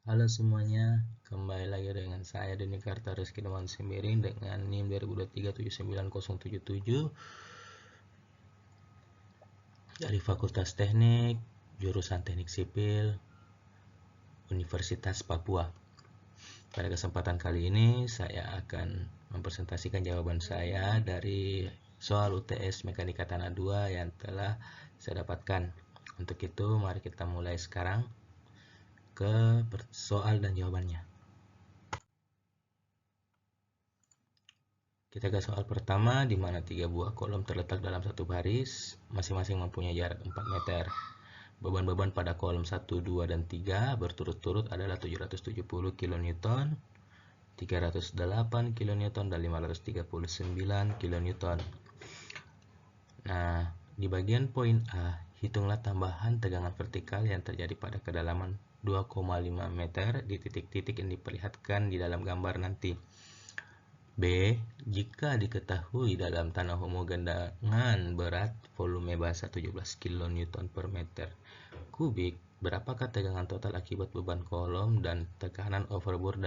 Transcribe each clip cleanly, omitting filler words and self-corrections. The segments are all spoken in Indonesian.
Halo semuanya, kembali lagi dengan saya Denny Karta Rizky Dewan Sembiring dengan NIM 2023 79077 dari Fakultas Teknik, jurusan Teknik Sipil, Universitas Papua. Pada kesempatan kali ini saya akan mempresentasikan jawaban saya dari soal UTS Mekanika Tanah 2 yang telah saya dapatkan. Untuk itu, mari kita mulai sekarang ke soal dan jawabannya. Kita ke soal pertama, di mana 3 buah kolom terletak dalam satu baris, masing-masing mempunyai jarak 4 meter. Beban-beban pada kolom 1, 2, dan 3 berturut-turut adalah 770 kN, 308 kN, dan 539 kN. Nah, di bagian poin A, hitunglah tambahan tegangan vertikal yang terjadi pada kedalaman 2,5 meter di titik-titik yang diperlihatkan di dalam gambar nanti. B. Jika diketahui dalam tanah homogen dengan berat volume basa 17 kN per meter kubik, berapakah tegangan total akibat beban kolom dan tekanan overbore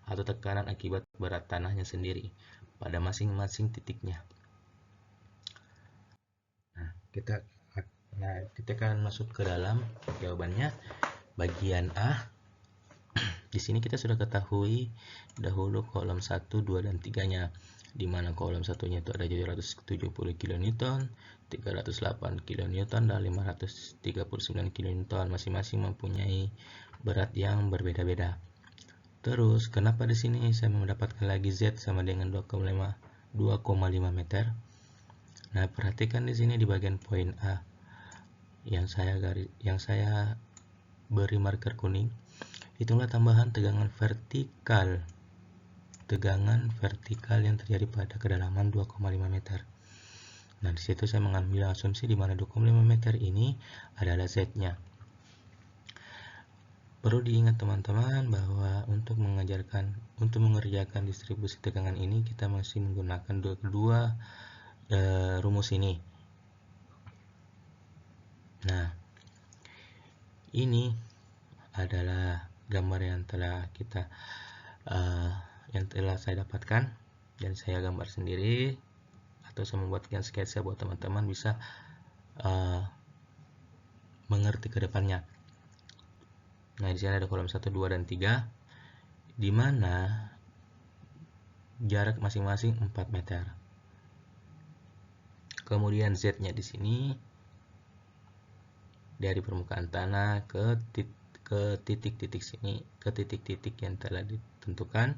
atau tekanan akibat berat tanahnya sendiri pada masing-masing titiknya? Nah, kita akan masuk ke dalam jawabannya. Bagian A. Di sini kita sudah ketahui dahulu kolom 1, 2, dan 3-nya, di mana kolom satunya itu ada 770 kN, 308 kN, dan 539 kN, masing-masing mempunyai berat yang berbeda-beda. Terus, kenapa di sini saya mendapatkan lagi Z sama dengan 2,5 meter? Nah, perhatikan di sini di bagian poin A yang saya beri marker kuning. Hitunglah tambahan tegangan vertikal yang terjadi pada kedalaman 2,5 meter. Nah, di situ saya mengambil asumsi di mana 2,5 meter ini adalah Z-nya. Perlu diingat teman-teman bahwa untuk mengerjakan distribusi tegangan ini kita masih menggunakan dua rumus ini. Nah, ini adalah gambar yang telah saya dapatkan dan saya gambar sendiri, atau saya membuatkan sketsa buat teman-teman bisa mengerti ke depannya. Nah, di sini ada kolom 1, 2, dan 3 di mana jarak masing-masing 4 meter. Kemudian Z-nya di sini dari permukaan tanah ke titik-titik sini, ke titik-titik yang telah ditentukan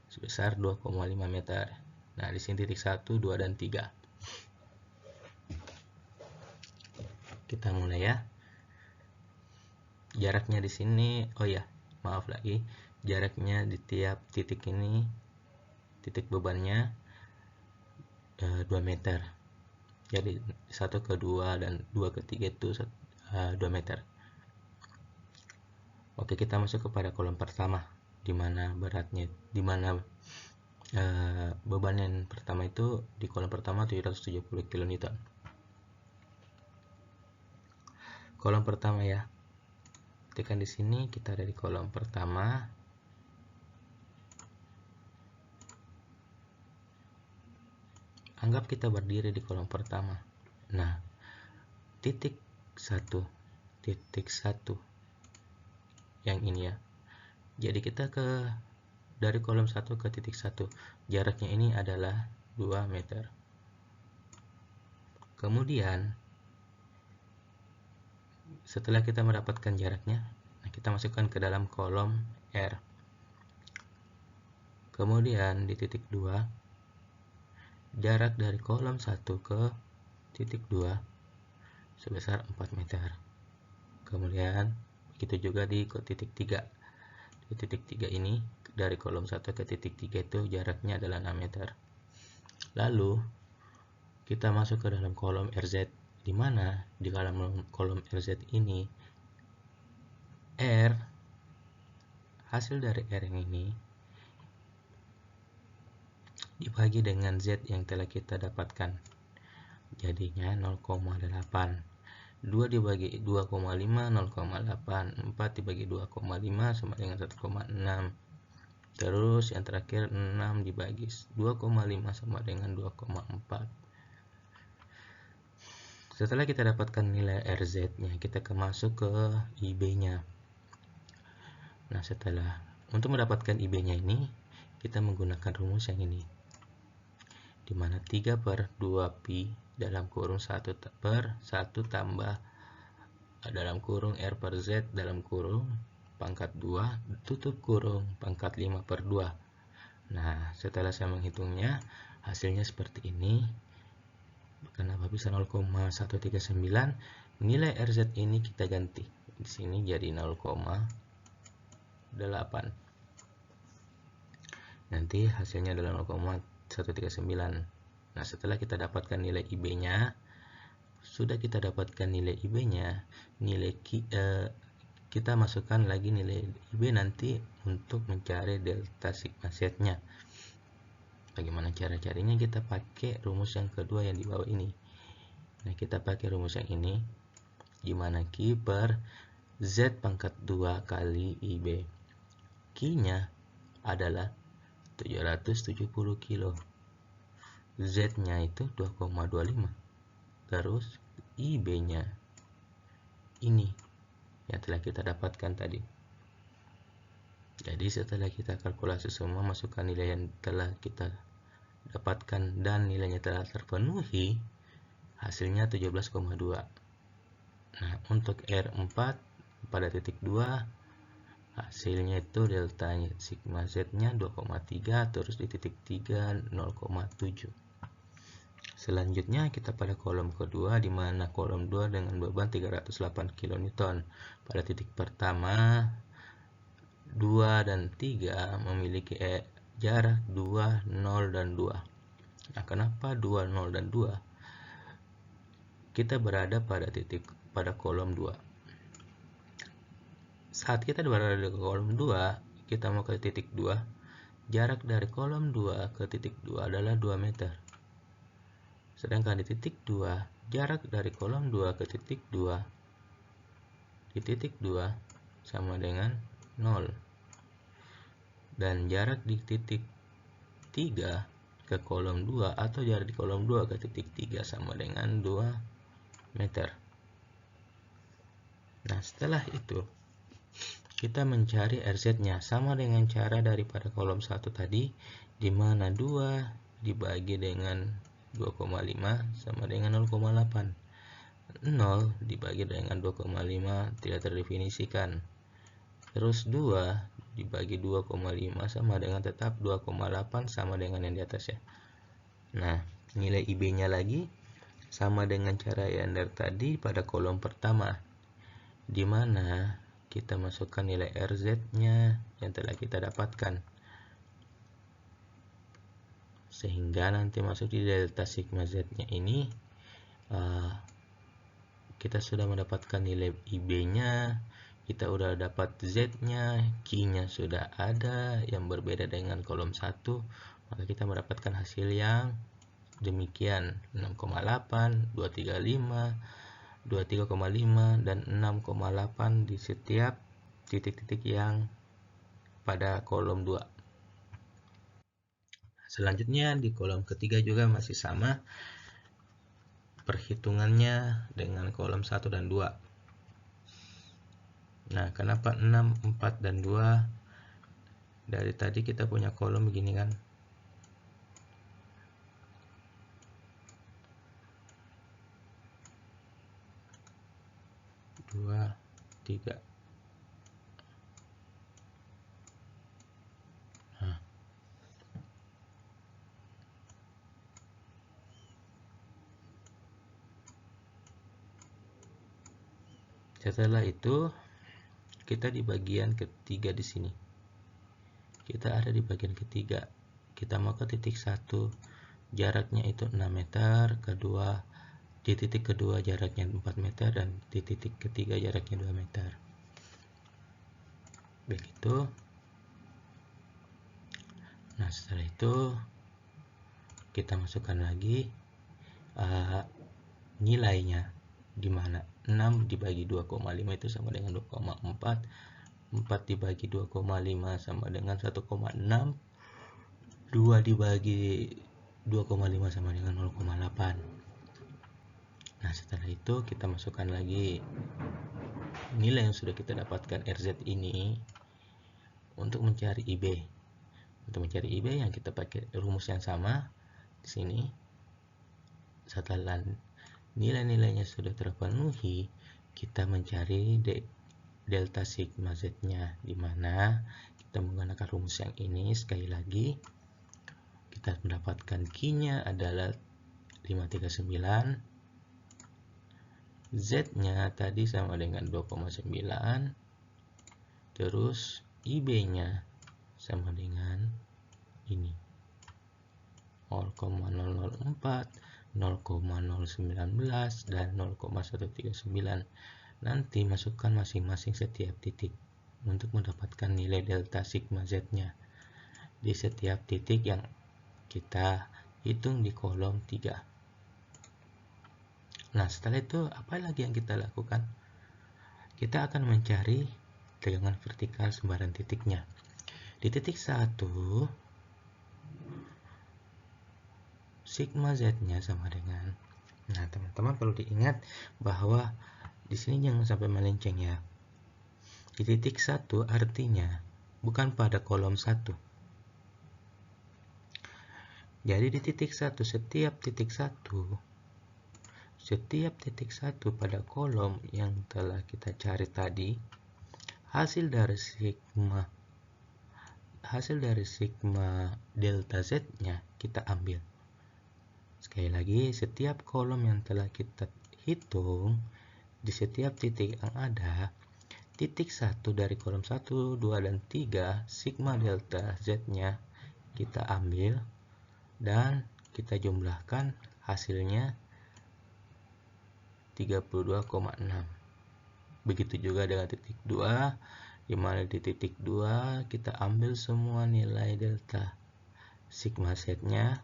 sebesar 2,5 meter. Nah, di sini titik 1, 2, dan 3. Kita mulai ya. Jaraknya di sini, jaraknya di tiap titik ini, titik bebannya 2 meter. Jadi 1 ke 2 dan 2 ke 3 itu 2 meter. Oke, kita masuk kepada kolom pertama, di mana beban yang pertama itu di kolom pertama 770 kN. Kolom pertama ya. Tekan di sini, kita ada di kolom pertama. Anggap kita berdiri di kolom pertama. Nah, titik 1 yang ini ya. Jadi kita dari kolom 1 ke titik 1, jaraknya ini adalah 2 meter. Kemudian setelah kita mendapatkan jaraknya, kita masukkan ke dalam kolom R. Kemudian di titik 2, jarak dari kolom 1 ke titik 2 sebesar 4 meter. Kemudian begitu juga di titik 3. Di titik 3 ini dari kolom 1 ke titik 3 itu jaraknya adalah 6 meter. Lalu kita masuk ke dalam kolom RZ, di mana di dalam kolom RZ ini hasil dari R yang ini dibagi dengan Z yang telah kita dapatkan, jadinya 0,8. 2 dibagi 2,5 0,8, 4 dibagi 2,5 sama dengan 1,6. Terus yang terakhir 6 dibagi 2,5 sama dengan 2,4. Setelah kita dapatkan nilai RZ-nya, kita masuk ke IB-nya. Nah, untuk mendapatkan IB-nya ini, kita menggunakan rumus yang ini, di mana 3 per 2 pi dalam kurung 1 per 1 tambah dalam kurung R per Z dalam kurung pangkat 2 tutup kurung pangkat 5 per 2. Nah, setelah saya menghitungnya, hasilnya seperti ini. Kenapa bisa 0,139? Nilai RZ ini kita ganti. Di sini jadi 0,8. Nanti hasilnya adalah 0,139. Nah, setelah kita dapatkan nilai IB-nya, sudah kita dapatkan nilai IB-nya, kita masukkan lagi nilai IB nanti untuk mencari delta sigma Z-nya. Bagaimana cara-caranya? Kita pakai rumus yang kedua yang di bawah ini. Nah, kita pakai rumus yang ini, di mana Q per Z pangkat 2 kali IB. Q-nya adalah 770 kilo. Z-nya itu 2,25. Terus IB-nya ini yang telah kita dapatkan tadi. Jadi setelah kita kalkulasi semua, masukkan nilai yang telah kita dapatkan dan nilainya telah terpenuhi, hasilnya 17,2. Nah, untuk R4 pada titik 2, hasilnya itu delta sigma Z-nya 2,3, terus di titik 3 0,7. Selanjutnya kita pada kolom kedua, di mana kolom 2 dengan beban 308 kN. Pada titik pertama, 2 dan 3 memiliki jarak 2, 0, dan 2. Nah, kenapa 2, 0, dan 2? Kita berada pada kolom 2. Saat kita berada di kolom 2, kita mau ke titik 2, jarak dari kolom 2 ke titik 2 adalah 2 meter. Sedangkan di titik 2, jarak dari kolom 2 ke titik 2, di titik 2 sama dengan 0. Dan jarak di titik 3 ke kolom 2 atau jarak di kolom 2 ke titik 3 sama dengan 2 meter. Nah, setelah itu kita mencari RZ-nya sama dengan cara daripada kolom 1 tadi, di mana 2 dibagi dengan 2,5 sama dengan 0,8. 0 dibagi dengan 2,5 tidak terdefinisikan. Terus 2 dibagi 2,5 sama dengan tetap 2,8 sama dengan yang di atas ya. Nah, nilai IB-nya lagi sama dengan cara yang dari tadi pada kolom pertama, di mana kita masukkan nilai RZ-nya yang telah kita dapatkan, sehingga nanti masuk di delta sigma Z-nya ini, kita sudah mendapatkan nilai IB-nya, kita udah dapat Z-nya, Q-nya sudah ada yang berbeda dengan kolom 1, maka kita mendapatkan hasil yang demikian, 6,8, 235, 23,5, dan 6,8 di setiap titik-titik yang pada kolom 2. Selanjutnya di kolom ketiga juga masih sama perhitungannya dengan kolom 1 dan 2. Nah, kenapa 6, 4, dan 2? Dari tadi kita punya kolom begini kan. Dua, 3. Nah, setelah itu kita di bagian ketiga di sini. Kita ada di bagian ketiga. Kita mau ke titik 1, jaraknya itu 6 meter, di titik kedua jaraknya 4 meter, dan di titik ketiga jaraknya 2 meter. Begitu. Nah, setelah itu kita masukkan lagi nilainya, di mana 6 dibagi 2,5 itu sama dengan 2,4. 4 dibagi 2,5 sama dengan 1,6. 2 dibagi 2,5 sama dengan 0,8. Nah, setelah itu kita masukkan lagi nilai yang sudah kita dapatkan RZ ini untuk mencari IB. Untuk mencari IB yang kita pakai rumus yang sama di sini. Setelah nilai-nilainya sudah terpenuhi, kita mencari delta sigma Z-nya, di mana kita menggunakan rumus yang ini. Sekali lagi, kita mendapatkan Q-nya adalah 539. Z-nya tadi sama dengan 2,9. Terus IB-nya sama dengan ini 0,004, 0,019 dan 0,139. Nanti masukkan masing-masing setiap titik untuk mendapatkan nilai delta sigma Z-nya di setiap titik yang kita hitung di kolom 3. Nah, setelah itu apa lagi yang kita lakukan? Kita akan mencari tegangan vertikal sembarang titiknya. Di titik 1, sigma Z-nya sama dengan, nah teman-teman perlu diingat bahwa di sini jangan sampai melenceng ya. Di titik 1 artinya bukan pada kolom 1. Jadi di titik 1, setiap titik 1 pada kolom yang telah kita cari tadi, hasil dari sigma delta Z-nya kita ambil. Sekali lagi, setiap kolom yang telah kita hitung, di setiap titik yang ada, titik 1 dari kolom 1, 2, dan 3, sigma delta Z-nya kita ambil dan kita jumlahkan, hasilnya 32,6. Begitu juga dengan titik 2, di mana di titik 2 kita ambil semua nilai delta sigma Z-nya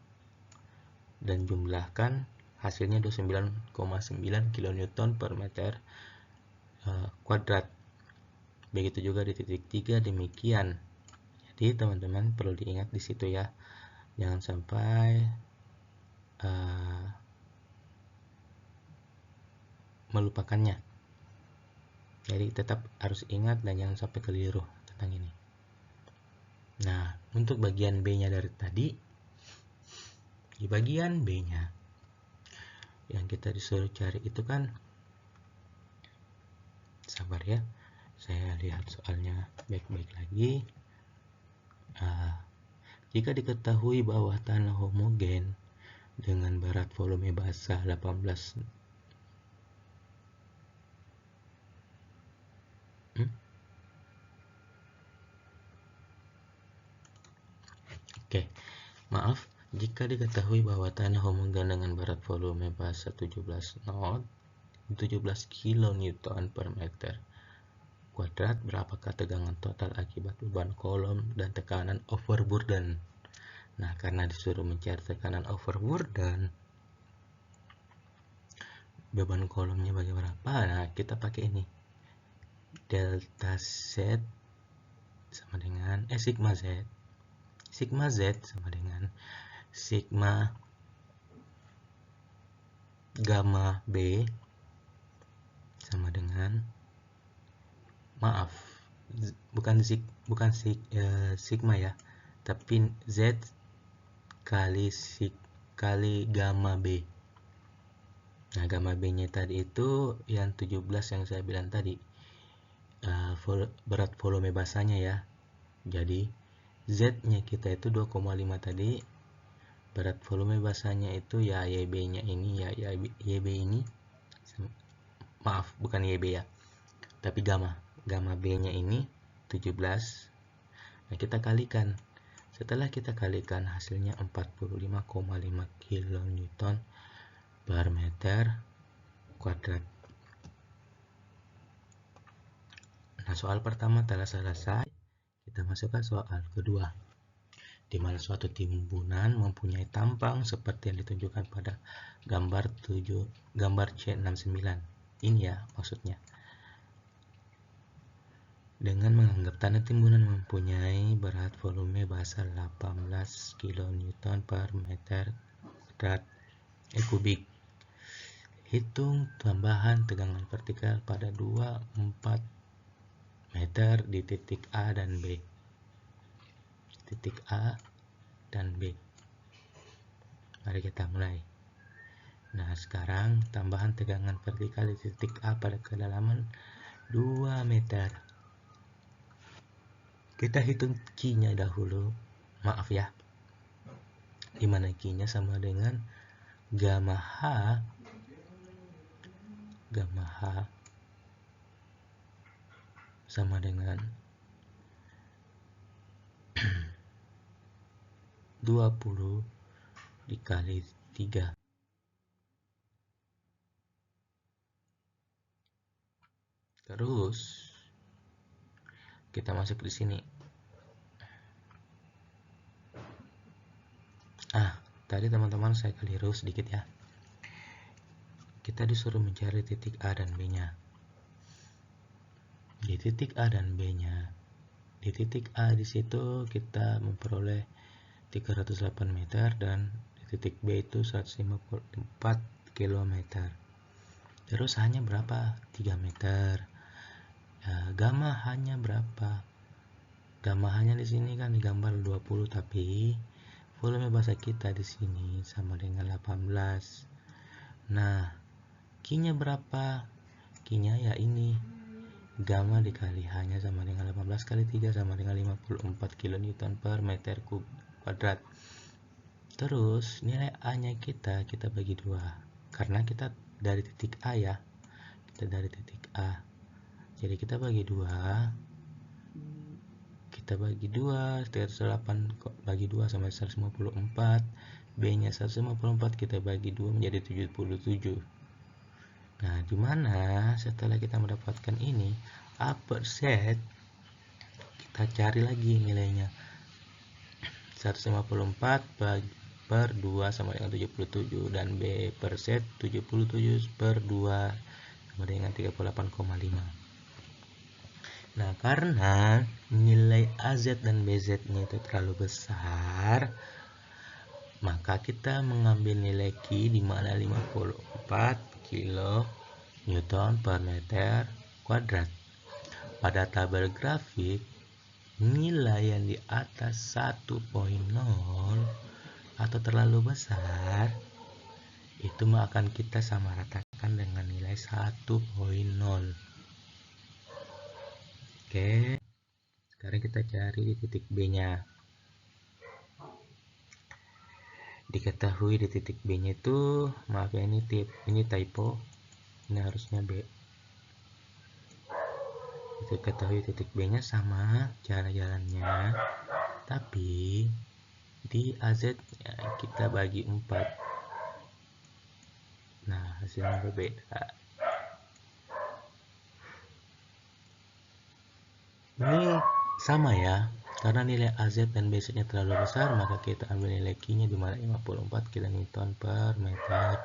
dan jumlahkan, hasilnya 29,9 kN per meter kuadrat. Begitu juga di titik 3 demikian. Jadi teman-teman perlu diingat di situ ya, jangan sampai melupakannya. Jadi tetap harus ingat dan jangan sampai keliru tentang ini. Nah, untuk bagian B-nya dari tadi, di bagian B-nya yang kita disuruh cari itu kan, sabar ya, saya lihat soalnya baik-baik lagi. Jika diketahui bahwa tanah homogen dengan barat volume basah 18 jika diketahui bahwa tanah homogen dengan barat volume basah 17 kN per meter kuadrat, berapakah tegangan total akibat beban kolom dan tekanan overburden? Nah, karena disuruh mencari tekanan overburden, beban kolomnya bagaimana? Nah, kita pakai ini, delta Z sama dengan sigma Z sama dengan sigma gamma B sama dengan, bukan sigma ya, tapi Z kali gamma B. Nah, gamma B nya tadi itu yang 17 yang saya bilang tadi, berat volume basahnya ya. Jadi Z nya kita itu 2,5 tadi, berat volume basahnya itu ya YB nya ini ya, YB ini, bukan YB ya, tapi gamma B nya ini 17. Nah, kita kalikan. Setelah kita kalikan, hasilnya 45,5 kN per meter kuadrat. Nah, soal pertama telah selesai. Kita masukkan soal kedua, di mana suatu timbunan mempunyai tampang seperti yang ditunjukkan pada gambar C69. ini ya maksudnya. Dengan menganggap tanah timbunan mempunyai berat volume basal 18 kN per meter kubik. Hitung tambahan tegangan vertikal pada 24 meter di titik A dan B. Titik A dan B. Mari kita mulai. Nah, sekarang tambahan tegangan vertikal di titik A pada kedalaman 2 meter. Kita hitung Q-nya dahulu. Maaf ya. Dimana Q-nya sama dengan gamma H sama dengan 20 dikali 3. Terus kita masuk di sini. Tadi teman-teman saya keliru sedikit ya. Kita disuruh mencari titik A dan B-nya. Di titik A dan B-nya, di titik A di situ kita memperoleh 308 meter dan di titik B itu 154 km. Terus hanya berapa? 3 meter. Gamma hanya berapa? Gamma hanya di sini kan digambar 20, tapi volume basal kita di sini sama dengan 18. Nah, Q-nya berapa? Q-nya ya ini. Gamma dikali hanya sama dengan 18 kali 3 sama dengan 54 kN per meter kuadrat. Terus nilai A-nya kita bagi 2. Karena kita dari titik A ya. Kita dari titik A. Jadi kita bagi 2. Kita bagi 2, 308 bagi 2 sama 154. B-nya 154 kita bagi 2 menjadi 77. Nah, dimana setelah kita mendapatkan ini A per set, kita cari lagi nilainya. 154 per 2 sama dengan 77 dan B per set 77 per 2 sama dengan 38,5. Nah, karena nilai AZ dan BZ-nya itu terlalu besar, maka kita mengambil nilai Q di mana 54 kN per meter kuadrat. Pada tabel grafik, nilai yang di atas 1.0 atau terlalu besar itu akan kita samaratakan dengan nilai 1.0. Oke, sekarang kita cari di titik B-nya. Diketahui di titik B-nya itu, maaf ya ini typo, ini harusnya B. Kita ketahui titik B-nya sama cara jalannya, tapi di AZ ya, kita bagi 4. Nah, hasilnya berbeda. Ini sama ya, karena nilai AZ dan BZ-nya terlalu besar, maka kita ambil nilai Q-nya di mana 54 kN per meter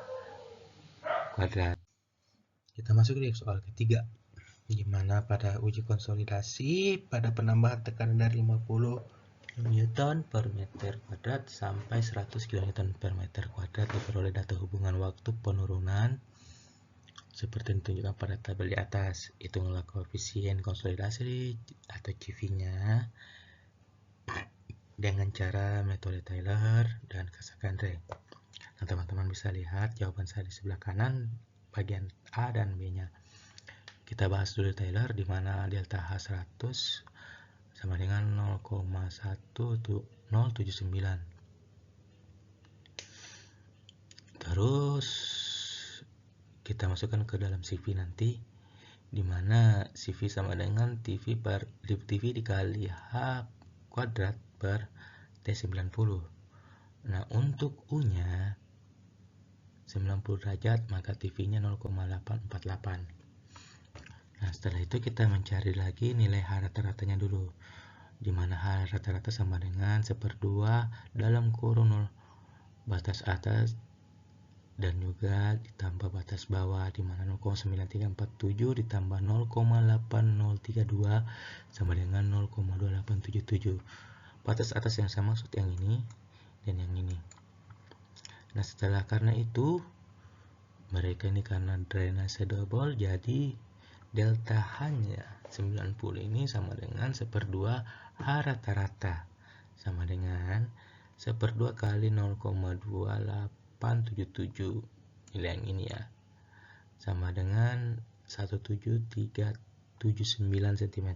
kuadrat. Kita masuk di soal ketiga, di mana pada uji konsolidasi pada penambahan tekanan dari 50 Newton per meter kuadrat sampai 100 kN per meter kuadrat diperoleh data hubungan waktu penurunan seperti ditunjukkan pada tabel di atas. Hitunglah koefisien konsolidasi atau CV-nya dengan cara metode Taylor dan Casagrande. Nah, teman-teman bisa lihat jawaban saya di sebelah kanan bagian A dan B-nya. Kita bahas dulu Taylor, di mana delta H 100 sama dengan 0,1079. Terus kita masukkan ke dalam CV nanti, di mana CV sama dengan TV dikali H kuadrat per T90. Nah, untuk U-nya 90 derajat, maka TV-nya 0,848. Nah, setelah itu kita mencari lagi nilai H rata-ratanya dulu, di mana H rata-rata sama dengan 1/2 dalam kurung 0 batas atas dan juga ditambah batas bawah di mana 0,9347 ditambah 0,8032 sama dengan 0,2877. Batas atas yang saya maksud yang ini dan yang ini. Nah, karena itu mereka ini karena drainase double, jadi delta H-nya 90 ini sama dengan 1/2 H rata-rata, sama dengan 1/2 kali 0,2877, nilai yang ini ya, sama dengan 17379 cm.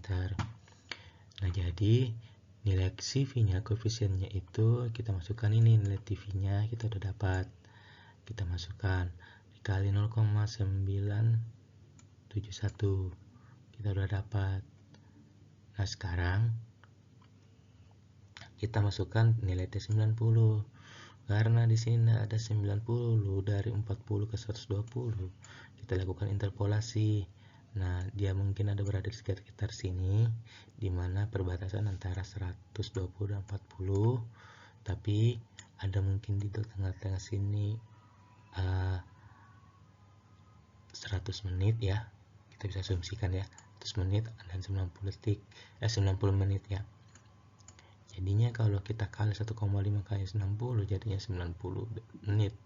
Nah, jadi nilai CV-nya, koefisiennya itu kita masukkan ini, nilai TV-nya kita udah dapat. Kita masukkan dikali 0,971. Kita udah dapat. Nah, sekarang kita masukkan nilai T90. Karena di sini ada 90 dari 40 ke 120. Kita lakukan interpolasi. Nah, dia mungkin ada berada di sekitar sini, di mana perbatasan antara 120 dan 40, tapi ada mungkin di tengah-tengah sini 100 menit ya, kita bisa asumsikan ya, 100 menit dan 90 menit ya. Jadinya kalau kita kali 1,5 kali 60 jadinya 90 menit.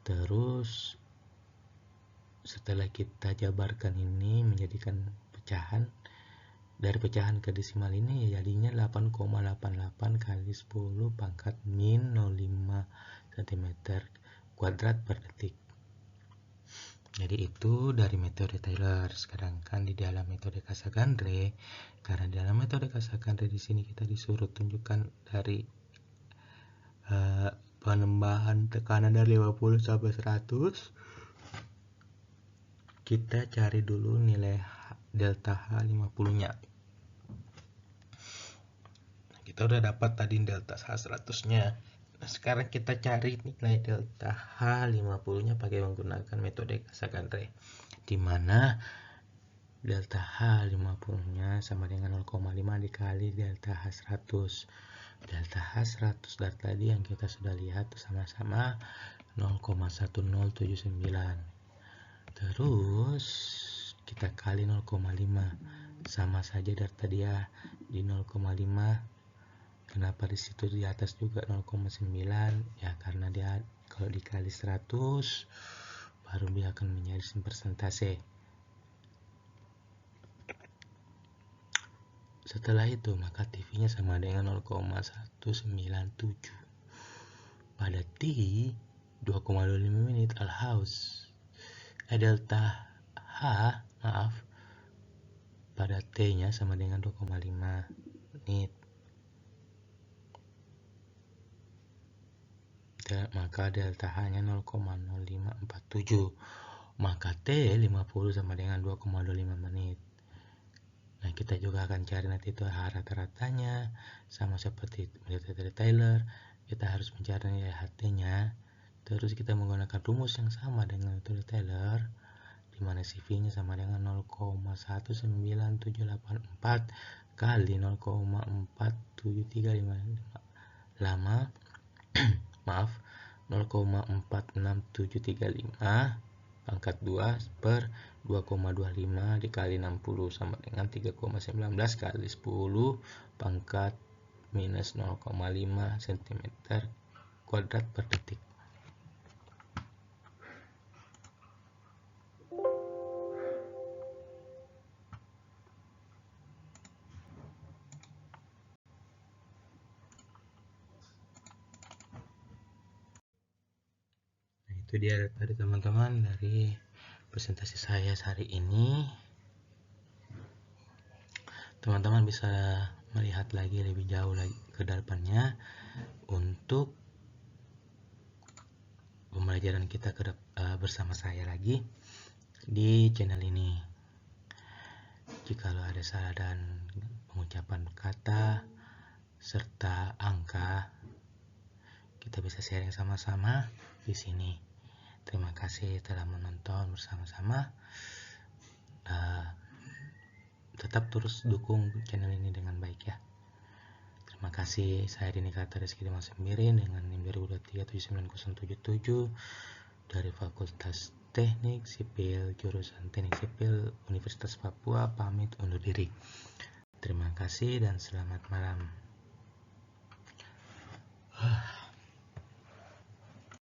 Terus setelah kita jabarkan ini menjadikan pecahan, dari pecahan ke desimal ini jadinya 8,88 kali 10 pangkat min 05 cm kuadrat per detik. Jadi itu dari metode Taylor. Sedangkan di dalam metode Cassagrande, karena di dalam metode Cassagrande di sini kita disuruh tunjukkan dari penambahan tekanan dari 50 sampai 100, kita cari dulu nilai delta H50-nya. Kita udah dapat tadi delta H100-nya. Nah, sekarang kita cari nilai delta H50-nya pakai menggunakan metode Cassagrande, di mana delta H50-nya sama dengan 0,5 dikali delta H100. Delta H100 dari tadi yang kita sudah lihat sama-sama 0,1079. Terus kita kali 0,5, sama saja dari tadi ya, di 0,5. Kenapa di situ di atas juga 0,9 ya, karena dia kalau dikali 100 baru dia akan menjadi persentase. Setelah itu maka TV-nya sama dengan 0,197 pada T 2,25 menit Al-Haus. Delta H pada T-nya sama dengan 2,5 menit. Maka delta H-nya 0,0547. Maka T50 sama dengan 2,25 menit. Nah, kita juga akan cari nanti itu H rata-ratanya, sama seperti metode Taylor. Kita harus mencari nilai HT-nya. Terus kita menggunakan rumus yang sama dengan metode Taylor, di mana CV-nya sama dengan 0,19784 kali 0,47355 lama 0,46735 pangkat 2 per 2,25 dikali 60 sama dengan 3,19 kali 10 pangkat minus 0,5 cm kuadrat per detik. Itu dia tadi teman-teman dari presentasi saya hari ini. Teman-teman bisa melihat lagi lebih jauh lagi ke depannya untuk pembelajaran kita bersama saya lagi di channel ini. Jikalau ada salah dan pengucapan kata serta angka, kita bisa sharing sama-sama di sini. Terima kasih telah menonton bersama-sama. Tetap terus dukung channel ini dengan baik ya. Terima kasih. Saya Dini Kata Rizky Dimas Sembirin dengan NIM 2023 79077. dari Fakultas Teknik Sipil jurusan Teknik Sipil Universitas Papua pamit undur diri. Terima kasih dan selamat malam.